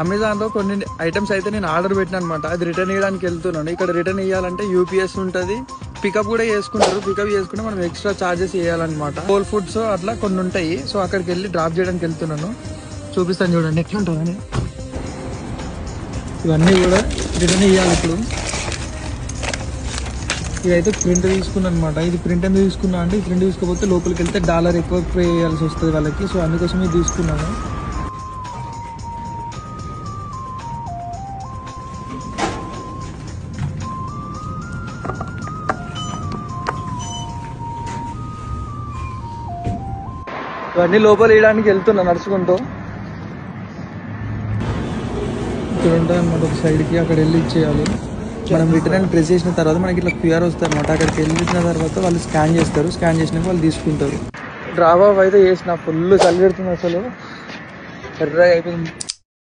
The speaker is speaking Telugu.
అమెజాన్లో కొన్ని ఐటమ్స్ అయితే నేను ఆర్డర్ పెట్టినా అనమాట. అది రిటర్న్ ఇవ్వడానికి వెళ్తున్నాను. ఇక్కడ రిటర్న్ ఇవ్వాలంటే యూపీఎస్ ఉంటుంది, పికప్ కూడా చేసుకుంటారు. పికప్ చేసుకుంటే మనం ఎక్స్ట్రా ఛార్జెస్ వేయాలన్నమాట. హోల్ ఫుడ్స్ అట్లా కొన్ని ఉంటాయి. సో అక్కడికి వెళ్ళి డ్రాప్ చేయడానికి వెళ్తున్నాను. చూపిస్తాను చూడండి ఎట్లా ఉంటుందని. ఇవన్నీ కూడా రిటర్న్ ఇవ్వాలి. ఇప్పుడు ఇదైతే ప్రింట్ తీసుకున్నాను అనమాట. ఇది ప్రింట్ ఎందుకు తీసుకున్నా అంటే, ఈ ప్రింట్ తీసుకోకపోతే లోపలికి వెళ్తే డాలర్ ఎక్కువ పే చేయాల్సి వస్తుంది వాళ్ళకి. సో అందుకోసం ఇది తీసుకున్నాను. ఇవన్నీ లోపల వేయడానికి వెళ్తున్నా నడుచుకుంటూ. ఇక్కడ ఉంటుంది అనమాట ఒక సైడ్కి, అక్కడ వెళ్ళి ఇచ్చేయాలి. మనం రిటర్న్ ప్రెస్ చేసిన తర్వాత మనకి ఇట్లా క్యూఆర్ వస్తుంది అనమాట. అక్కడికి వెళ్ళిన తర్వాత వాళ్ళు స్కాన్ చేస్తారు. స్కాన్ చేసినాక వాళ్ళు తీసుకుంటారు. డ్రాప్ ఆఫ్ అయితే చేసిన ఫుల్ చలి పెడుతుంది, అసలు ఎర్రగా అయిపోయింది.